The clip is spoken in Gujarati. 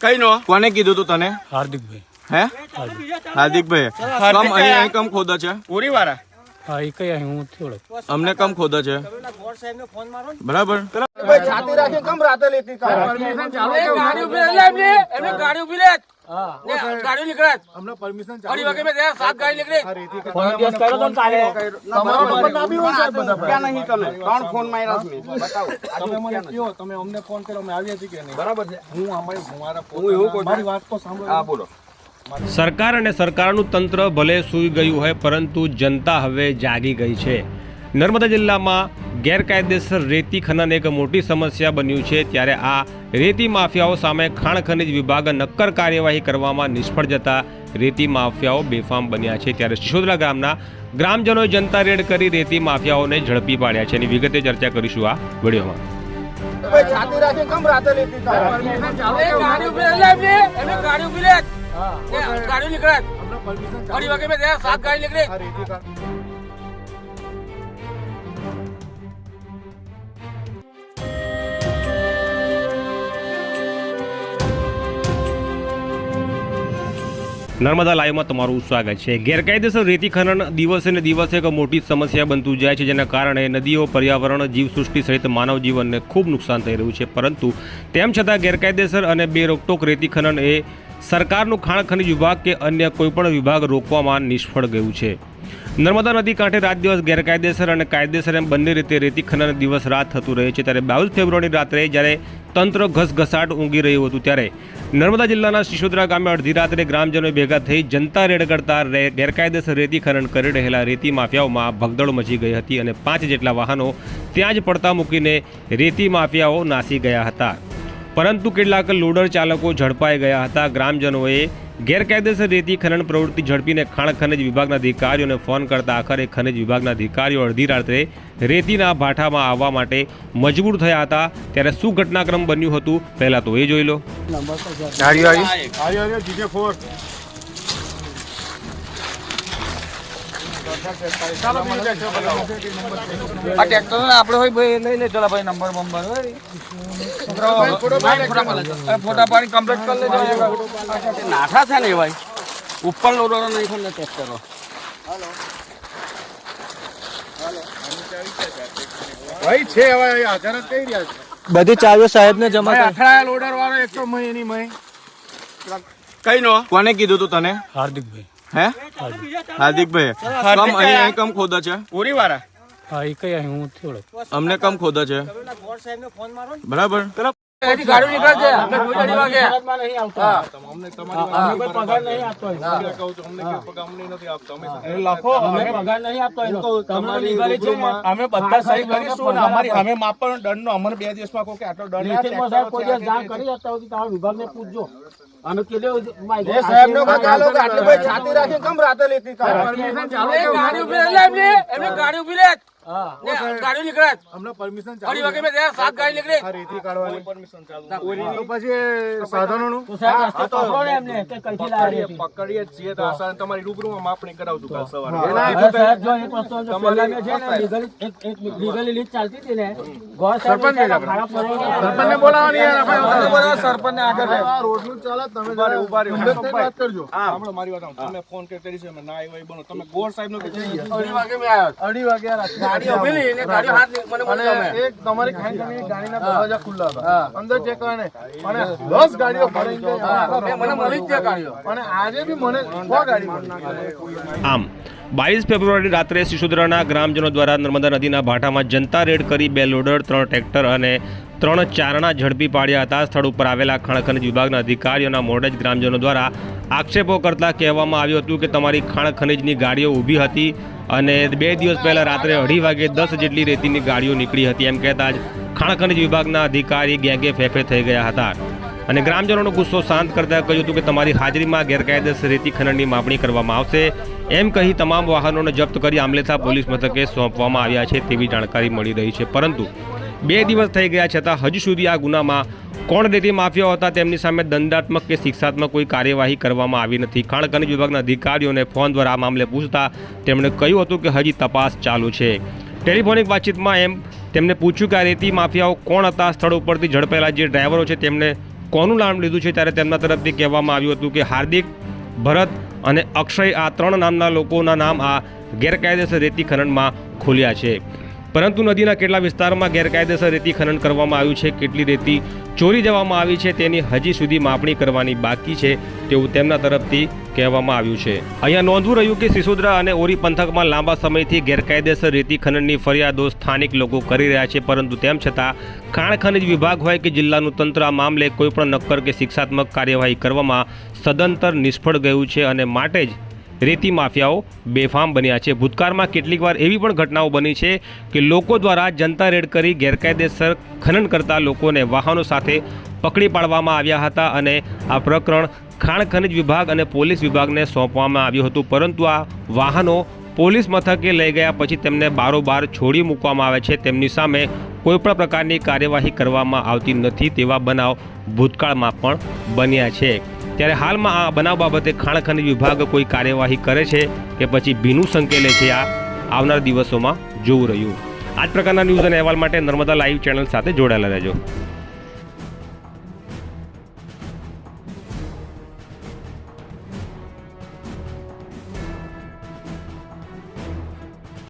કઈ નો કોને કીધું તું તને? હાર્દિકભાઈ. હે હાર્દિકભાઈ કમ અહીં કમ ખોદા છે? પૂરી વાળા હા એ કઈ હું થોડો અમને કમ ખોદા છે બરાબર? છાતી રાખી કમ રાતે લેતી ગાડી ઉભી લે એમને ગાડી ઉભી લે ગાડી નીકળે અમને પરમિશન ચાલુ વાગે મે 7 ગાડી નીકળે ફોન દિવસ કર્યો તો કાલે તમારો નંબર ના બી હોય સાહેબ બધા ક્યાં નહીં તમે ત્રણ ફોન માર્યા છે બતાવો તમે મને કયો તમે અમને ફોન કર્યો અમે આવ્યા છીએ કે નહીં બરાબર છે હું અમારા હું એવું કહું મારી વાત તો સાંભળો હા બોલો સરકાર અને સરકારનું તંત્ર ભલે સૂઈ ગયું હોય પરંતુ જનતા હવે જાગી ગઈ છે। નર્મદા જિલ્લામાં ગેરકાયદેસર રેતી ખનન એક મોટી સમસ્યા બન્યું છે, ત્યારે આ રેતી માફિયાઓ સામે ખાણ ખનિજ વિભાગ નક્કર કાર્યવાહી કરવામાં નિષ્ફળ જતા રેતી માફિયાઓ બેફામ બન્યા છે। ત્યારે શિશોદરા ગામના ગ્રામજનોએ જનતા રેડ કરી રેતી માફિયાઓને ઝડપી પાડ્યા છે। એની વિગતે ચર્ચા કરીશું આ વિડીયોમાં। છાતી રાખી કમ રાતે લેતી ગાડી ઉભી લે એમને ગાડી ઉભી લે ગાડી નીકળે અમને પરમિશન ગાડી વાગે મે 7 ગાડી નીકળે નર્મદા લાઈવમાં તમારું સ્વાગત છે। ગેરકાયદેસર રેતી ખનન દિવસે ને દિવસે એક મોટી સમસ્યા બનતું જાય છે, જેના કારણે નદીઓ, પર્યાવરણ, જીવસૃષ્ટિ સહિત માનવ જીવનને ખૂબ નુકસાન થઈ રહ્યું છે। પરંતુ તેમ છતાં ગેરકાયદેસર અને બેરોકટોક રેતી ખનન એ સરકારનું ખાણ ખનિજ વિભાગ કે અન્ય કોઈપણ વિભાગ રોકવામાં નિષ્ફળ ગયું છે। નર્મદા નદી કાંઠે રાત દિવસ ગેરકાયદેસર અને કાયદેસર એમ બંને રીતે રેતી ખનન દિવસ રાત થતું રહે છે। ત્યારે 22 ફેબ્રુઆરીની રાત્રે જ્યારે તંત્ર ઘસઘસાટ ઊંઘી રહ્યું હતું, ત્યારે નર્મદા જિલ્લાના શિશોદરા ગામે અડધી રાત્રે ગ્રામજનો ભેગા થઈ જનતા રેડ કરતા ગેરકાયદેસર રેતી ખનન કરી રહેલા રેતી માફિયાઓમાં ભગદડ મચી ગઈ હતી અને 5 જેટલા વાહનો ત્યાં જ પડતા મૂકીને રેતી માફિયાઓ નાસી ગયા હતા। પરંતુ કેટલાક લોડર ચાલકો ઝડપાઈ ગયા હતા। ગ્રામજનોએ ગેરકાયદેસર રેતી ખનન પ્રવૃત્તિ ઝડપીને ખાણ ખનિજ વિભાગના અધિકારીઓને ફોન કરતા આખરે ખનિજ વિભાગના અધિકારીઓ અડધી રાત્રે રેતીના ભાઠામાં આવવા માટે મજબૂર થયા હતા। ત્યારે શું ઘટનાક્રમ બન્યું હતું પહેલા તો એ જોઈ લો। આ ટ્રેક્ટર આપણે હોય ભાઈ લઈ લે ચલા ભાઈ નંબર બંબર ફોટા પાડી કમ્પ્લીટ કરી લેજો નાઠા છે ને ભાઈ ઉપર લોડો નહીં ખોલે ટ્રેક્ટરો ભાઈ છે હવે હાજર જ કહી રહ્યા છે બધી ચાવીઓ સાહેબને જમા કરી અથડાયા લોડર વાળો 100 મય એની મય કઈ નો કોને કીધું તું તને? હાર્દિકભાઈ. હે હાર્દિકભાઈ કમ અહીં કમ ખોદા છે પૂરી વાળા હા એ કઈ હું થોડો અમને કમ ખોદા છે બરાબર? એની ગાડી નીકળે છે આપણે જોઈ અડી વાગે નહીં આવતા અમને તમારી કોઈ પગાર નહીં આપતો કહું છું અમને કોઈ પગાર અમને નથી આપતો અમે લખો અમે પગાર નહીં આપતો તમારી અમે બધા સહી કરીશું ને અમારી અમે માપવાનો દંડનો અમને 2 દિવસમાં કહો કે આટલો દંડ કોઈ દિવસ જાણ કરી આપતા હોય તમારા વિભાગને પૂછજો અમે કેલે સાહેબ નો કાલો આટલી ભાઈ છાતી રાખી કમ રાતે લેતી પરમિશન ચાલુ ગાડી ઉભી લે એમને ગાડી ઉભી લે ગાડી નીકળે અમને પરમિશન ચાલુ ગાડી વાગે મે 7 ગાડી નીકળે રેતી કાઢવાની પરમિશન ચાલુ તો પછી સાધનોનું તો સાહેબ રસ્તો પકડો ને એમને કે કઈથી લાવી પકડીએ છીએ તો આસાન તમારી રૂબરૂમાં માપણી કરાવજો કાલ સવારે સાહેબ જો એક વસ્તુ પહેલા મે છે ને લીગલી લીડ ચાલતી હતી ને ગોળ સરપંચ સરપંચને બોલાવવાની યાર સરપંચને આગળ રોડનું ચાલે તમે ઉભા રહ્યો વાત કરજો સાંભળો મારી વાત તમે ફોન કરી છે મે ના આવ્યો બનો તમે ગોળ સાહેબ નો કે 2:30 વાગે મે આવ્યો 2:30 વાગે ગાડી ઉભી ને ગાડી હાથ મને બોલો એક તમારી ખાઈની ગાડીના દરવાજા ખુલ્લા હતા અંદર ચેક કરને અને 10 ગાડીઓ ભરીને મને મળી જ ગાડીઓ અને આજે બી મને 6 ગાડી મળી। આમ 22 ફેબ્રુઆરી રાત્રે શિશોદરાના ગ્રામજનો દ્વારા નર્મદા નદીના ભાઠામાં જનતા રેડ કરી 2 લોડર, 3 ટ્રેક્ટર અને 3 ચારણા ઝડપી પાડ્યા હતા। સ્થળ ઉપર આવેલા ખાણ ખનિજ વિભાગના અધિકારીઓના મોઢે જ ગ્રામજનો દ્વારા આક્ષેપો કરતા કહેવામાં આવ્યું હતું કે તમારી ખાણ ખનિજની ગાડીઓ ઊભી હતી અને 2 દિવસ પહેલાં રાત્રે 2:30 વાગે 10 જેટલી રેતીની ગાડીઓ નીકળી હતી એમ કહેતા જ ખાણ ખનિજ વિભાગના અધિકારી ગેંગે ફેફે થઈ ગયા હતા અને ગ્રામજનોનો ગુસ્સો શાંત કરતા કહ્યું હતું કે તમારી હાજરીમાં ગેરકાયદેસર રેતી ખનનની માપણી કરવામાં આવશે એમ કહી તમામ વાહનોને જપ્ત કરી આમલેથા પોલીસ મથકે સોંપવામાં આવ્યા છે તેવી જાણકારી મળી રહી છે। પરંતુ 2 દિવસ થઈ ગયા છતાં હજુ સુધી આ ગુનામાં કોણ રેતી માફિયાઓ હતા તેમની સામે દંડાત્મક કે શિક્ષાત્મક કોઈ કાર્યવાહી કરવામાં આવી નથી। ખાણ ખનિજ વિભાગના અધિકારીઓને ફોન દ્વારા આ મામલે પૂછતા તેમણે કહ્યું હતું કે હજી તપાસ ચાલુ છે। ટેલિફોનિક વાતચીતમાં તેમને પૂછ્યું કે આ રેતી માફિયાઓ કોણ હતા, સ્થળ ઉપરથી ઝડપાયેલા જે ડ્રાઈવરો છે તેમને કોનું નામ લીધું છે ત્યારે તેમના તરફથી કહેવામાં આવ્યું હતું કે હાર્દિક, ભરત અને અક્ષય આ 3 નામના લોકોના નામ આ ગેરકાયદેસર રેતી ખનનમાં ખોલ્યા છે. પરંતુ નદીના કેટલા વિસ્તારમાં ગેરકાયદેસર રેતી ખનન કરવામાં આવ્યું છે, કેટલી રેતી ચોરી જવામાં આવી છે તેની હજી સુધી માપણી કરવાની બાકી છે તેવું તેમના તરફથી કહેવામાં આવ્યું છે. અહીંયા નોંધવું રહ્યું કે સિસોદરા અને ઓરી પંથકમાં લાંબા સમયથી ગેરકાયદેસર રેતી ખનનની ફરિયાદો સ્થાનિક લોકો કરી રહ્યા છે, પરંતુ તેમ છતાં ખાણ ખનિજ વિભાગ હોય કે જિલ્લાનું તંત્ર આ મામલે કોઈપણ નક્કર કે શિક્ષાત્મક કાર્યવાહી કરવામાં સદંતર નિષ્ફળ ગયું છે અને માટે જ રેતી માફિયાઓ બેફામ બન્યા છે. ભૂતકાળમાં કેટલીક વાર એવી પણ ઘટનાઓ બની છે કે લોકો દ્વારા જનતા રેડ કરી ગેરકાયદેસર ખનન કરતા લોકોને વાહનો સાથે પકડી પાડવામાં આવ્યા હતા અને આ પ્રકરણ ખાણ ખનિજ વિભાગ અને પોલીસ વિભાગને સોંપવામાં આવ્યું હતું, પરંતુ આ વાહનો પોલીસ મથકે લઈ ગયા પછી તેમને બારોબાર છોડી મૂકવામાં આવે છે. તેમની સામે કોઈપણ પ્રકારની કાર્યવાહી કરવામાં આવતી નથી તેવા બનાવ ભૂતકાળમાં પણ બન્યા છે. ત્યારે હાલમાં આ બનાવ બાબતે ખાણ ખનિજ વિભાગ કોઈ કાર્યવાહી કરે છે કે પછી ભીનું સંકેલે છે, આ આવનાર દિવસોમાં જોવું રહ્યું. આ જ પ્રકારના ન્યૂઝ અને અહેવાલ માટે નર્મદા લાઈવ ચેનલ સાથે જોડાયેલા રહેજો.